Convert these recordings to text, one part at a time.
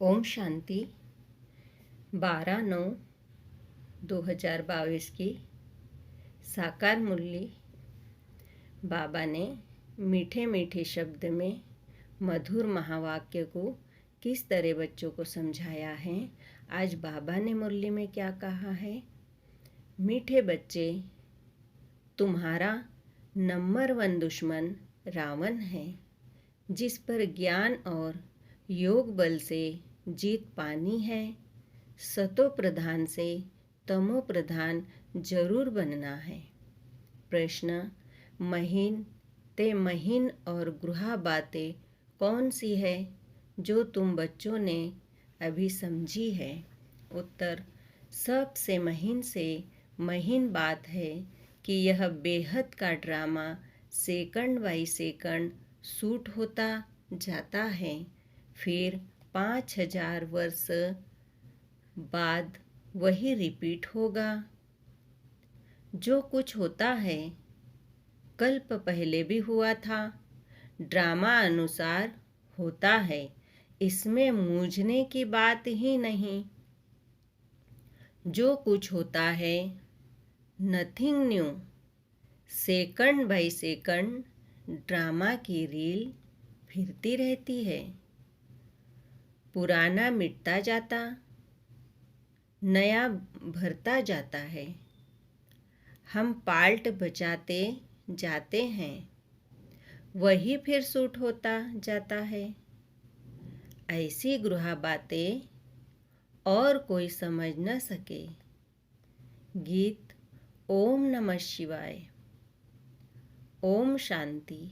ओम शांति। 12/9/2022 की साकार मुरली बाबा ने मीठे मीठे शब्द में मधुर महावाक्य को किस तरह बच्चों को समझाया है। आज बाबा ने मुरली में क्या कहा है। मीठे बच्चे, तुम्हारा नंबर 1 दुश्मन रावण है, जिस पर ज्ञान और योग बल से जीत पानी है। सतो प्रधान से तमो प्रधान जरूर बनना है। प्रश्न, महीन ते महीन और गृहा बातें कौन सी है जो तुम बच्चों ने अभी समझी है। उत्तर, सबसे महीन से महीन बात है कि यह बेहद का drama second by second shoot होता जाता है, फिर 5000 वर्ष बाद वही रिपीट होगा। जो कुछ होता है कल्प पहले भी हुआ था, ड्रामा अनुसार होता है, इसमें मूझने की बात ही नहीं। जो कुछ होता है nothing new, second by second drama की रील फिरती रहती है। पुराना मिटता जाता, नया भरता जाता है। हम पार्ट बचाते जाते हैं, वही फिर शूट होता जाता है। ऐसी गृहा बातें और कोई समझ न सके। गीत ओम नमः शिवाय। ओम शांति।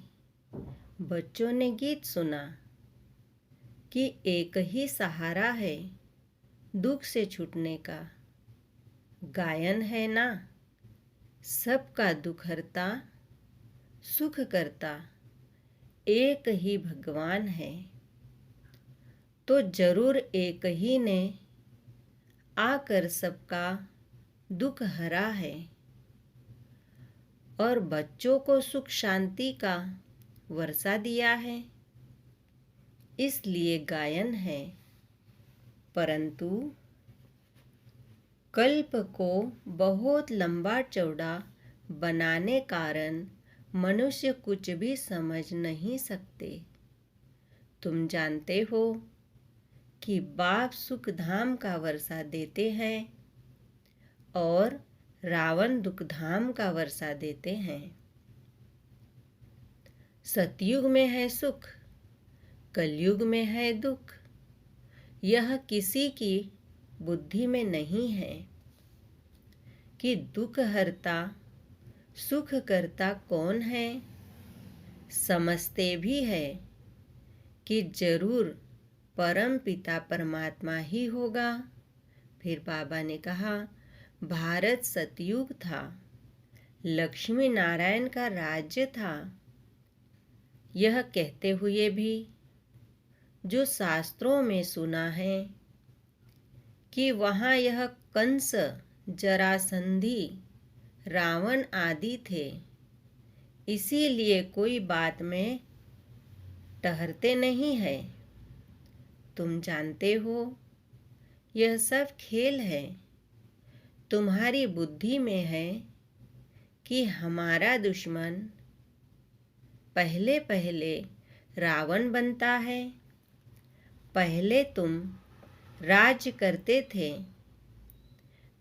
बच्चों ने गीत सुना कि एक ही सहारा है दुख से छूटने का। गायन है ना, सबका दुख हरता सुख करता एक ही भगवान है। तो जरूर एक ही ने आकर सबका दुख हरा है और बच्चों को सुख शांति का वर्षा दिया है, इसलिए गायन है। परंतु कल्प को बहुत लंबा चौड़ा बनाने कारण मनुष्य कुछ भी समझ नहीं सकते। तुम जानते हो कि बाप सुख धाम का वर्षा देते हैं और रावण दुख धाम का वर्षा देते हैं। सतयुग में है सुख, कलयुग में है दुख। यह किसी की बुद्धि में नहीं है कि दुख हरता सुख करता कौन है। समझते भी है कि जरूर परम पिता परमात्मा ही होगा। फिर बाबा ने कहा, भारत सतयुग था, लक्ष्मी नारायण का राज्य था। यह कहते हुए भी जो शास्त्रों में सुना है कि वहाँ यह कंस, जरासंधी, रावण आदि थे, इसीलिए कोई बात में ठहरते नहीं है। तुम जानते हो यह सब खेल है। तुम्हारी बुद्धि में है कि हमारा दुश्मन पहले पहले रावण बनता है। पहले तुम राज्य करते थे,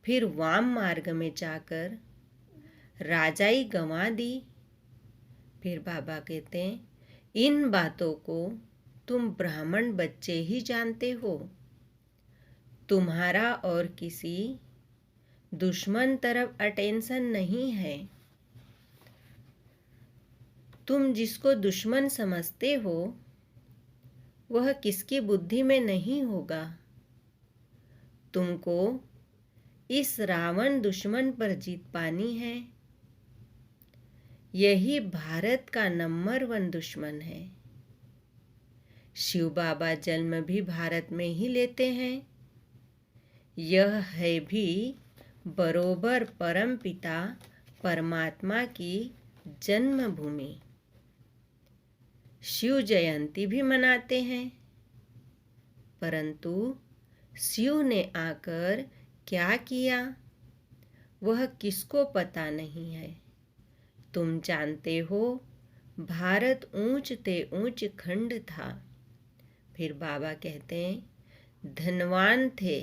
फिर वाम मार्ग में जाकर राजाई गंवा दी। फिर बाबा कहते हैं, इन बातों को तुम ब्राह्मण बच्चे ही जानते हो। तुम्हारा और किसी दुश्मन तरफ अटेंशन नहीं है। तुम जिसको दुश्मन समझते हो वह किसकी बुद्धि में नहीं होगा। तुमको इस रावण दुश्मन पर जीत पानी है। यही भारत का नंबर 1 दुश्मन है। शिव बाबा जन्म भी भारत में ही लेते हैं। यह है भी बरोबर परम पिता परमात्मा की जन्मभूमि। शिव जयंती भी मनाते हैं, परंतु शिव ने आकर क्या किया वह किसको पता नहीं है। तुम जानते हो भारत ऊंच ते ऊंच खंड था। फिर बाबा कहते हैं धनवान थे,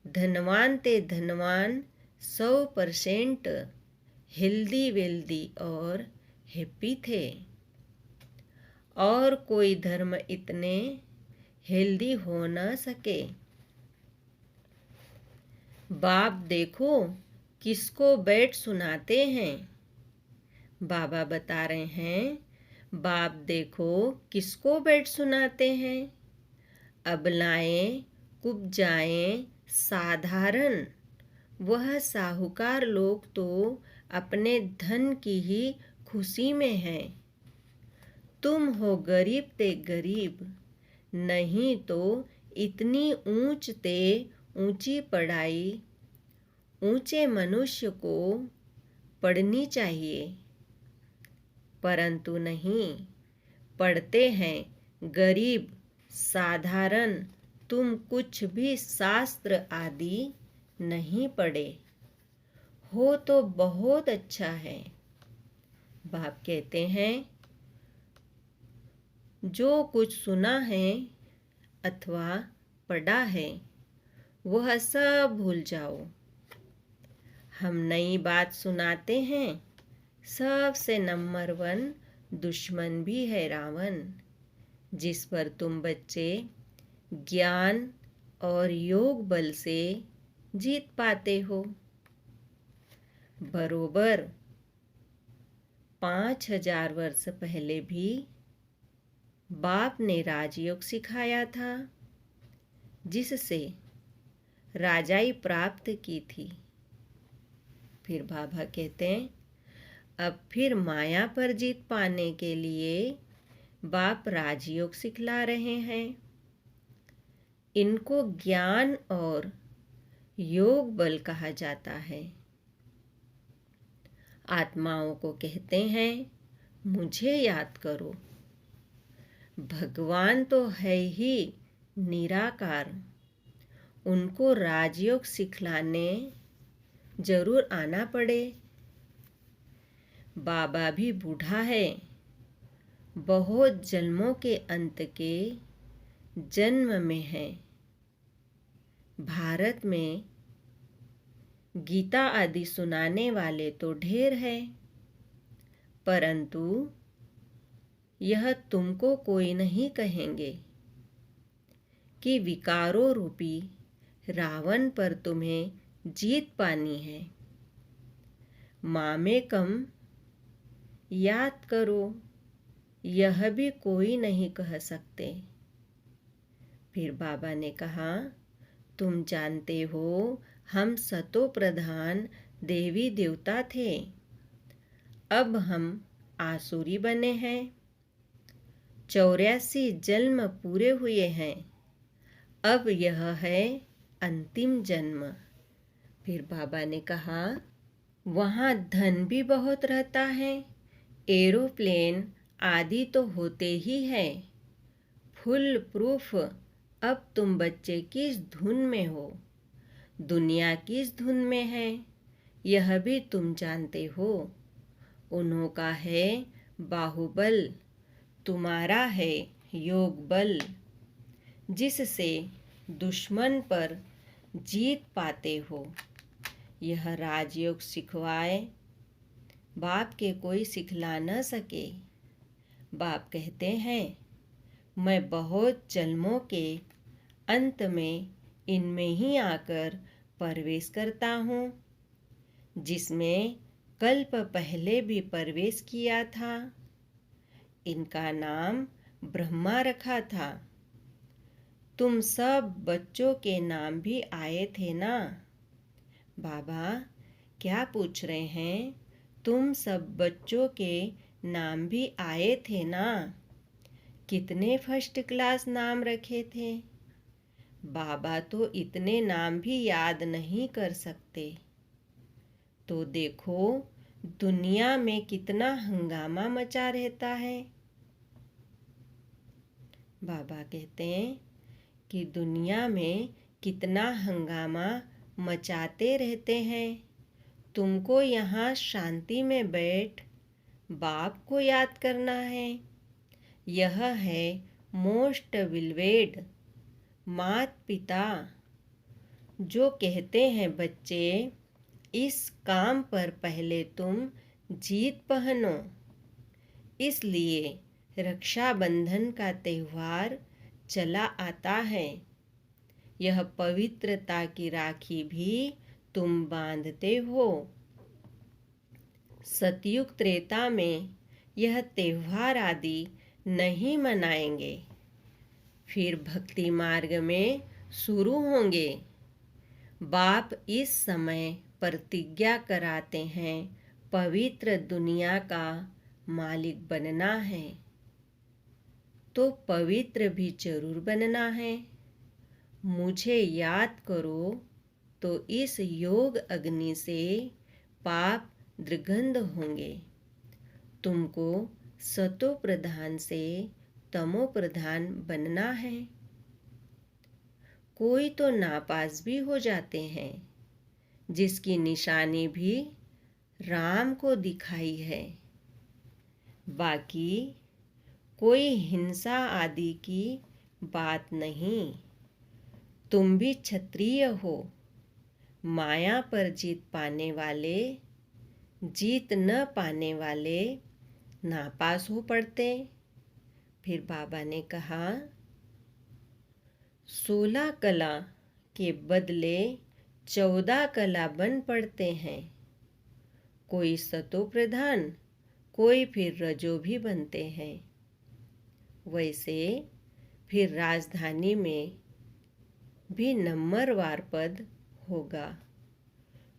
धनवान ते धनवान 100% हेल्दी वेल्दी और हैप्पी थे। और कोई धर्म इतने हेल्दी हो न सके। बाप देखो किसको बैठ सुनाते हैं। बाबा बता रहे हैं बाप देखो किसको बैठ सुनाते हैं। अबलाएं कुब्जाएं साधारण वह साहूकार लोग तो अपने धन की ही खुशी में हैं। तुम हो गरीब ते गरीब, नहीं तो इतनी ऊंच ते ऊंची पढ़ाई ऊंचे मनुष्य को पढ़नी चाहिए, परंतु नहीं पढ़ते हैं गरीब साधारण। तुम कुछ भी शास्त्र आदि नहीं पढ़े हो तो बहुत अच्छा है। बाप कहते हैं जो कुछ सुना है अथवा पढ़ा है वह सब भूल जाओ। हम नई बात सुनाते हैं। सबसे नंबर 1 दुश्मन भी है रावण, जिस पर तुम बच्चे ज्ञान और योग बल से जीत पाते हो। बरोबर 5000 वर्ष पहले भी बाप ने राजयोग सिखाया था, जिससे राजाई प्राप्त की थी। फिर बाबा कहते हैं अब फिर माया पर जीत पाने के लिए बाप राजयोग सिखला रहे हैं। इनको ज्ञान और योग बल कहा जाता है। आत्माओं को कहते हैं मुझे याद करो। भगवान तो है ही निराकार, उनको राजयोग सिखलाने जरूर आना पड़े। बाबा भी बूढ़ा है, बहुत जन्मों के अंत के जन्म में है। भारत में गीता आदि सुनाने वाले तो ढेर है, परंतु यह तुमको कोई नहीं कहेंगे कि विकारों रूपी रावण पर तुम्हें जीत पानी है। मामेकम याद करो, यह भी कोई नहीं कह सकते। फिर बाबा ने कहा तुम जानते हो हम सतो प्रधान देवी देवता थे, अब हम आसुरी बने हैं। 84 जन्म पूरे हुए हैं, अब यह है अंतिम जन्म। फिर बाबा ने कहा वहाँ धन भी बहुत रहता है, एरोप्लेन आदि तो होते ही है, फुल प्रूफ। अब तुम बच्चे किस धुन में हो, दुनिया किस धुन में है, यह भी तुम जानते हो। उन्हों का है बाहुबल, तुम्हारा है योग बल, जिससे दुश्मन पर जीत पाते हो। यह राजयोग सिखवाए बाप के कोई सिखला न सके। बाप कहते हैं मैं बहुत जन्मों के अंत में इनमें ही आकर प्रवेश करता हूँ, जिसमें कल्प पहले भी प्रवेश किया था। इनका नाम ब्रह्मा रखा था। तुम सब बच्चों के नाम भी आए थे ना। बाबा क्या पूछ रहे हैं, तुम सब बच्चों के नाम भी आए थे ना। कितने फर्स्ट क्लास नाम रखे थे। बाबा तो इतने नाम भी याद नहीं कर सकते। तो देखो दुनिया में कितना हंगामा मचा रहता है। बाबा कहते हैं कि दुनिया में कितना हंगामा मचाते रहते हैं। तुमको यहाँ शांति में बैठ बाप को याद करना है। यह है मोस्ट विलवेड मात पिता जो कहते हैं, बच्चे इस काम पर पहले तुम जीत पहनो। इसलिए रक्षाबंधन का त्योहार चला आता है। यह पवित्रता की राखी भी तुम बांधते हो। सतयुग त्रेता में यह त्योहार आदि नहीं मनाएंगे, फिर भक्ति मार्ग में शुरू होंगे। बाप इस समय प्रतिज्ञा कराते हैं, पवित्र दुनिया का मालिक बनना है, तो पवित्र भी जरूर बनना है। मुझे याद करो तो इस योग अग्नि से पाप द्विगुण होंगे। तुमको सतो प्रधान से तमो प्रधान बनना है। कोई तो नापास भी हो जाते हैं, जिसकी निशानी भी राम को दिखाई है। बाकी कोई हिंसा आदि की बात नहीं। तुम भी क्षत्रिय हो। माया पर जीत पाने वाले, जीत न पाने वाले नापास हो पड़ते। फिर बाबा ने कहा, 16 कला के बदले 14 कला बन पड़ते हैं। कोई सतो प्रधान, कोई फिर रजो भी बनते हैं। वैसे फिर राजधानी में भी नंबरवार पद होगा।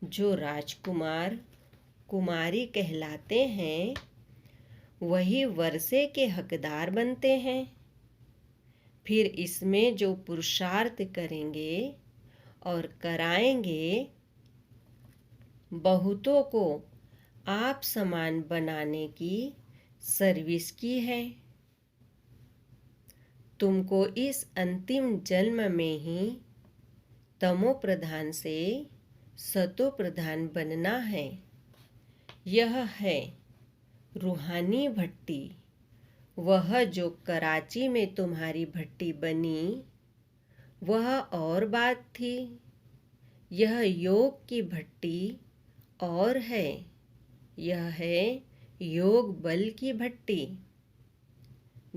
जो राजकुमार कुमारी कहलाते हैं, वही वर्षे के हकदार बनते हैं। फिर इसमें जो पुरुषार्थ करेंगे और कराएंगे, बहुतों को आप समान बनाने की सर्विस की है। तुमको इस अंतिम जन्म में ही तमो प्रधान से सतो प्रधान बनना है। यह है रूहानी भट्टी। वह जो कराची में तुम्हारी भट्टी बनी, वह और बात थी। यह योग की भट्टी और है। यह है योग बल की भट्टी,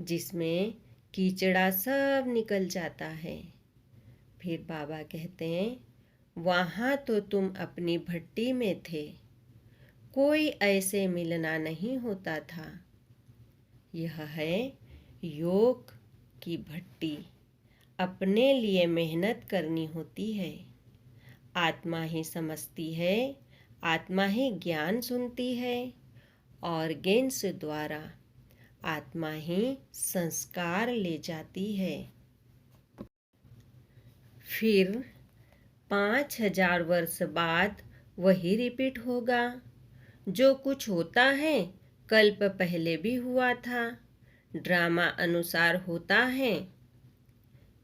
जिसमें कीचड़ा सब निकल जाता है। फिर बाबा कहते हैं, वहाँ तो तुम अपनी भट्टी में थे, कोई ऐसे मिलना नहीं होता था। यह है योग की भट्टी। अपने लिए मेहनत करनी होती है। आत्मा ही समझती है, आत्मा ही ज्ञान सुनती है, और गेंस द्वारा आत्मा ही संस्कार ले जाती है। फिर 5000 वर्ष बाद वही रिपीट होगा। जो कुछ होता है कल्प पहले भी हुआ था, ड्रामा अनुसार होता है।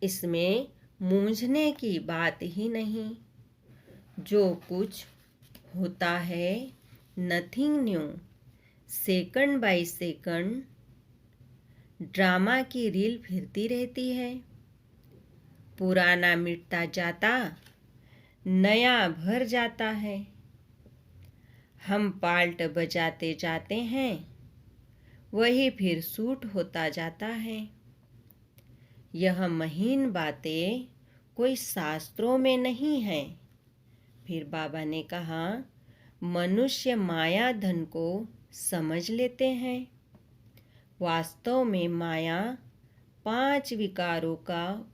इसमें मूंझने की बात ही नहीं। जो कुछ होता है nothing new. Second by second drama की रील फिरती रहती है। पुराना मिटता जाता, नया भर जाता है। हम पाल्ट बजाते जाते हैं, वही फिर सूट होता जाता है। यह महीन बातें कोई शास्त्रों में नहीं है। फिर बाबा ने कहा, मनुष्य माया धन को समझ लेते हैं। वास्तव में माया 5 विकारों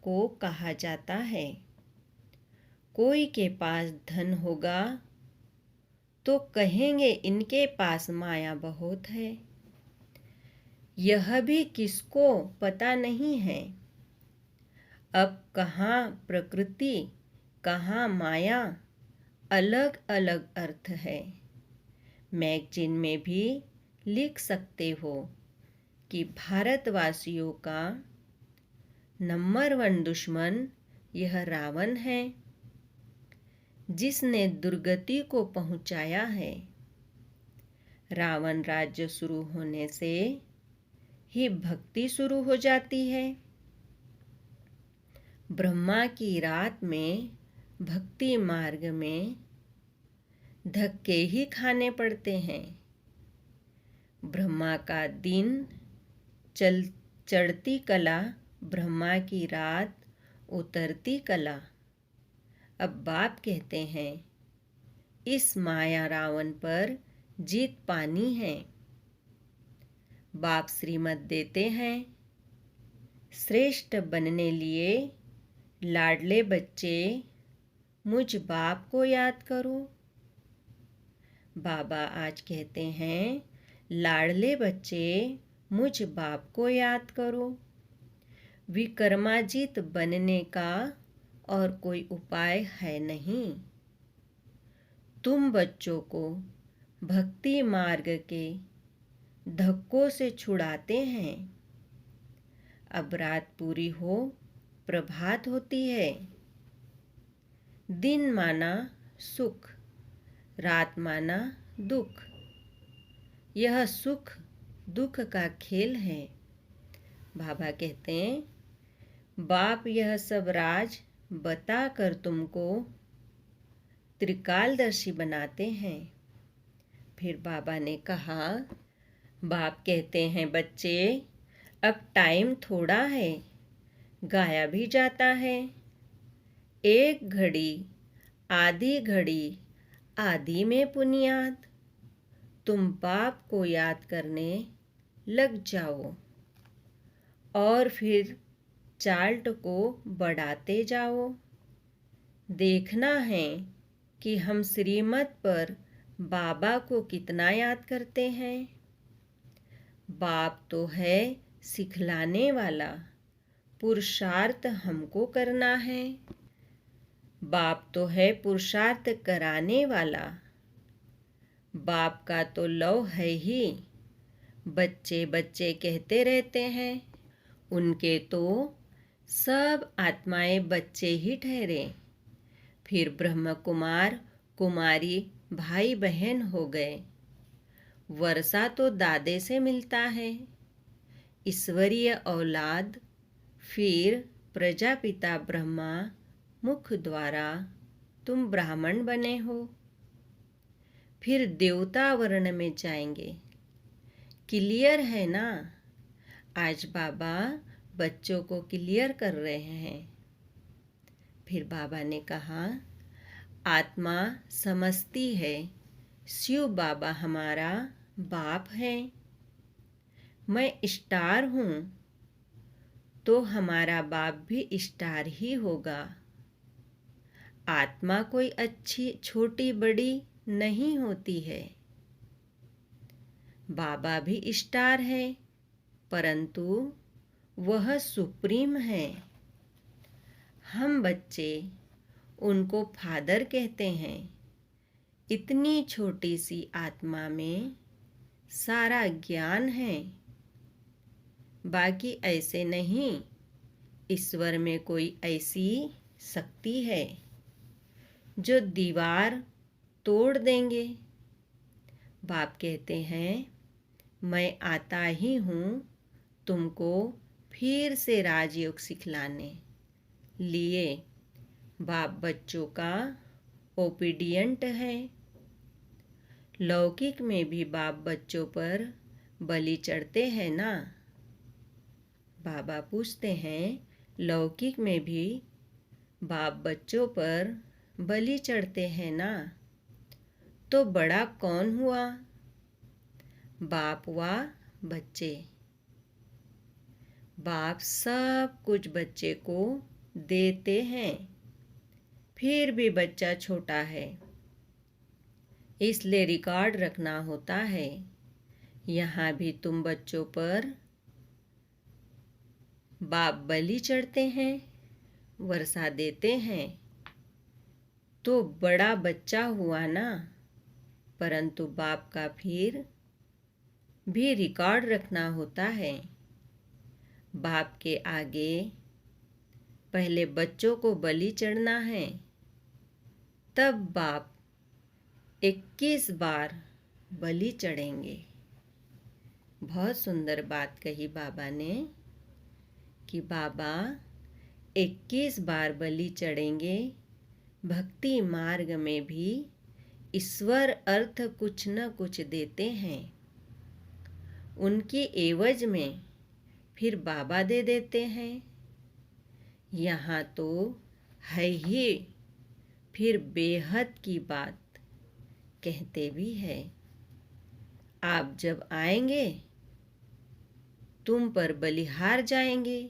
को कहा जाता है। कोई के पास धन होगा तो कहेंगे इनके पास माया बहुत है। यह भी किसको पता नहीं है। अब कहाँ प्रकृति, कहाँ माया, अलग अलग अर्थ है। मैगजीन में भी लिख सकते हो कि भारतवासियों का नंबर 1 दुश्मन यह रावण है, जिसने दुर्गति को पहुंचाया है। रावण राज्य शुरू होने से ही भक्ति शुरू हो जाती है। ब्रह्मा की रात में भक्ति मार्ग में धक्के ही खाने पड़ते हैं। ब्रह्मा का दिन चढ़ती कला, ब्रह्मा की रात उतरती कला। अब बाप कहते हैं, इस माया रावण पर जीत पानी है। बाप श्रीमत देते हैं, श्रेष्ठ बनने लिए लाडले बच्चे मुझ बाप को याद करो। बाबा आज कहते हैं, लाडले बच्चे मुझ बाप को याद करो। विक्रमाजित बनने का और कोई उपाय है नहीं। तुम बच्चों को भक्ति मार्ग के धक्कों से छुड़ाते हैं। अब रात पूरी हो, प्रभात होती है। दिन माना सुख, रात माना दुख। यह सुख दुख का खेल है। बाबा कहते हैं, बाप यह सब राज बताकर तुमको त्रिकालदर्शी बनाते हैं। फिर बाबा ने कहा, बाप कहते हैं, बच्चे अब टाइम थोड़ा है, गाया भी जाता है। एक घड़ी आधी घड़ी आदि में बुनियाद। तुम बाप को याद करने लग जाओ और फिर चार्ट को बढ़ाते जाओ। देखना है कि हम श्रीमत पर बाबा को कितना याद करते हैं। बाप तो है सिखलाने वाला, पुरुषार्थ हमको करना है। बाप तो है पुरुषार्थ कराने वाला। बाप का तो लव है ही। बच्चे बच्चे कहते रहते हैं, उनके तो सब आत्माएं बच्चे ही ठहरे। फिर ब्रह्म कुमार कुमारी भाई बहन हो गए। वर्षा तो दादे से मिलता है, ईश्वरीय औलाद। फिर प्रजापिता ब्रह्मा मुख द्वारा तुम ब्राह्मण बने हो। फिर देवता वर्ण में जाएंगे। क्लियर है ना? आज बाबा बच्चों को क्लियर कर रहे हैं। फिर बाबा ने कहा, आत्मा समझती है शिव बाबा हमारा बाप है। मैं स्टार हूँ तो हमारा बाप भी स्टार ही होगा। आत्मा कोई अच्छी छोटी बड़ी नहीं होती है। बाबा भी स्टार है, परंतु वह सुप्रीम है। हम बच्चे उनको फादर कहते हैं। इतनी छोटी सी आत्मा में सारा ज्ञान है। बाकी ऐसे नहीं, ईश्वर में कोई ऐसी शक्ति है जो दीवार तोड़ देंगे। बाप कहते हैं, मैं आता ही हूँ तुमको फिर से राजयोग सिखलाने लिए। बाप बच्चों का ओबीडियंट है। लौकिक में भी बाप बच्चों पर बलि चढ़ते हैं ना? बाबा पूछते हैं, लौकिक में भी बाप बच्चों पर बलि चढ़ते हैं ना? तो बड़ा कौन हुआ? बाप व बच्चे। बाप सब कुछ बच्चे को देते हैं, फिर भी बच्चा छोटा है, इसलिए रिकॉर्ड रखना होता है। यहाँ भी तुम बच्चों पर बाप बलि चढ़ते हैं, वर्षा देते हैं, तो बड़ा बच्चा हुआ ना? परंतु बाप का फिर भी रिकॉर्ड रखना होता है। बाप के आगे पहले बच्चों को बलि चढ़ना है, तब बाप 21 बार बलि चढ़ेंगे। बहुत सुंदर बात कही बाबा ने कि बाबा 21 बार बलि चढ़ेंगे। भक्ति मार्ग में भी ईश्वर अर्थ कुछ न कुछ देते हैं, उनकी एवज में फिर बाबा दे देते हैं। यहाँ तो है ही, फिर बेहद की बात कहते भी है। आप जब आएंगे तुम पर बलिहार जाएंगे।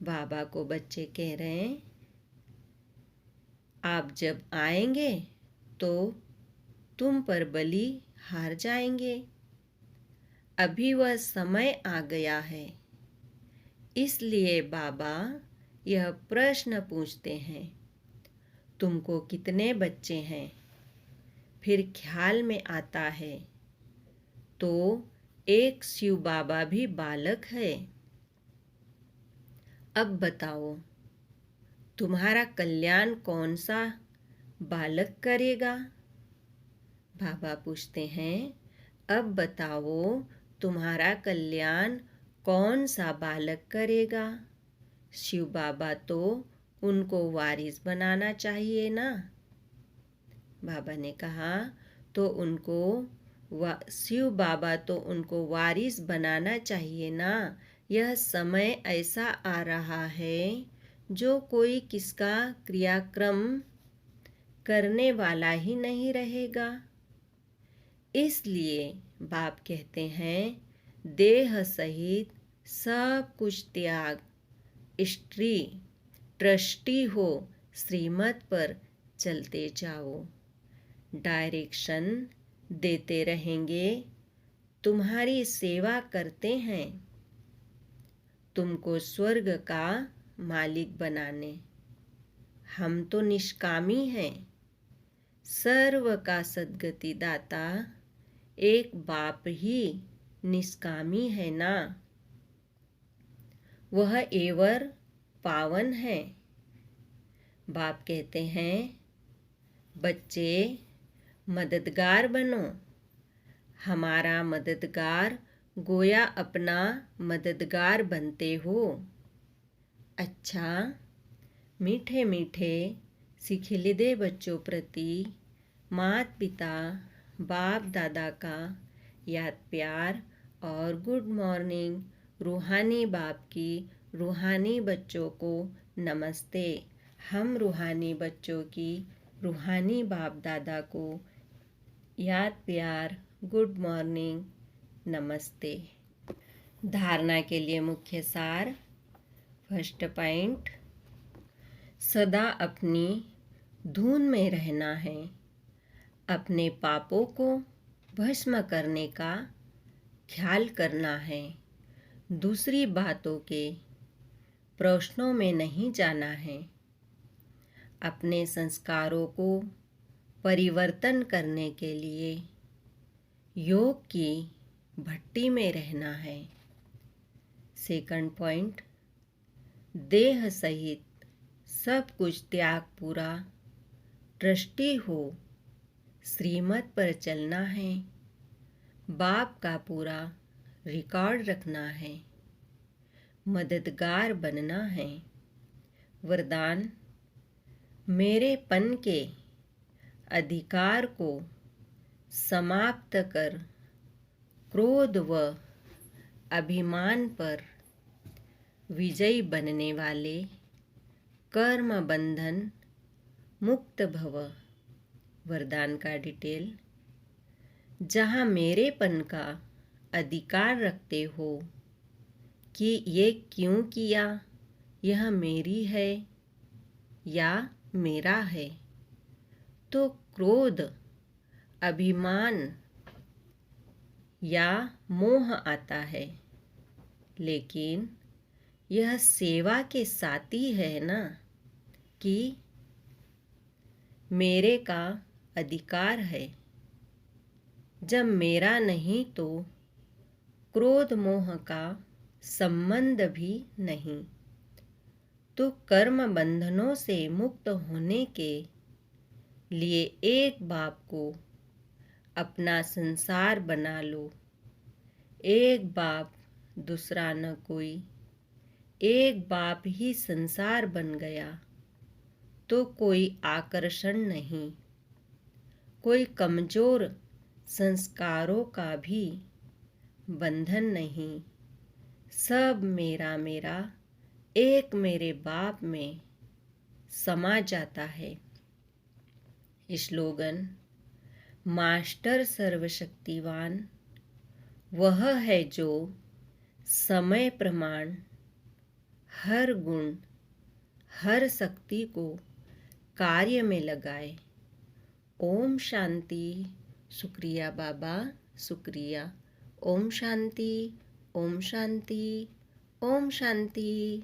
बाबा को बच्चे कह रहे हैं, आप जब आएंगे तो तुम पर बलि हार जाएंगे। अभी वह समय आ गया है, इसलिए बाबा यह प्रश्न पूछते हैं, तुमको कितने बच्चे हैं? फिर ख्याल में आता है तो एक शिव बाबा भी बालक है। अब बताओ, तुम्हारा कल्याण कौन सा बालक करेगा? बाबा पूछते हैं, अब बताओ तुम्हारा कल्याण कौन सा बालक करेगा? शिव बाबा तो उनको वारिस बनाना चाहिए ना। बाबा ने कहा, तो उनको शिव बाबा तो उनको वारिस बनाना चाहिए ना। यह समय ऐसा आ रहा है जो कोई किसका क्रियाक्रम करने वाला ही नहीं रहेगा। इसलिए बाप कहते हैं, देह सहित सब कुछ त्याग, स्त्री ट्रस्टी हो, श्रीमत पर चलते जाओ। डायरेक्शन देते रहेंगे, तुम्हारी सेवा करते हैं, तुमको स्वर्ग का मालिक बनाने। हम तो निष्कामी हैं। सर्व का सद्गति दाता एक बाप ही निष्कामी है ना। वह एवर पावन है। बाप कहते हैं, बच्चे मददगार बनो। हमारा मददगार गोया अपना मददगार बनते हो। अच्छा, मीठे मीठे सिखिलिदे बच्चों प्रति माता पिता बाप दादा का याद प्यार और गुड मॉर्निंग। रूहानी बाप की रूहानी बच्चों को नमस्ते। हम रूहानी बच्चों की रूहानी बाप दादा को याद प्यार गुड मॉर्निंग नमस्ते। धारणा के लिए मुख्य सार। फर्स्ट पॉइंट, सदा अपनी धुन में रहना है। अपने पापों को भस्म करने का ख्याल करना है। दूसरी बातों के प्रश्नों में नहीं जाना है। अपने संस्कारों को परिवर्तन करने के लिए योग की भट्टी में रहना है। सेकंड पॉइंट, देह सहित सब कुछ त्याग पूरा ट्रस्टी हो, श्रीमत पर चलना है। बाप का पूरा रिकॉर्ड रखना है। मददगार बनना है। वरदान, मेरेपन के अधिकार को समाप्त कर क्रोध व अभिमान पर विजयी बनने वाले कर्म बंधन मुक्त भव। वरदान का डिटेल, जहाँ मेरेपन का अधिकार रखते हो कि ये क्यों किया, यह मेरी है या मेरा है, तो क्रोध, अभिमान या मोह आता है। लेकिन यह सेवा के साथ ही है ना कि मेरे का अधिकार है। जब मेरा नहीं तो क्रोध मोह का संबंध भी नहीं। तो कर्म बंधनों से मुक्त होने के लिए एक बाप को अपना संसार बना लो। एक बाप, दूसरा न कोई। एक बाप ही संसार बन गया तो कोई आकर्षण नहीं, कोई कमजोर संस्कारों का भी बंधन नहीं। सब मेरा मेरा एक मेरे बाप में समा जाता है। स्लोगन: मास्टर सर्वशक्तिवान वह है जो समय प्रमाण हर गुण हर शक्ति को कार्य में लगाए। ओम शांति। शुक्रिया बाबा, शुक्रिया। ओम शांति, ओम शांति, ओम शांति।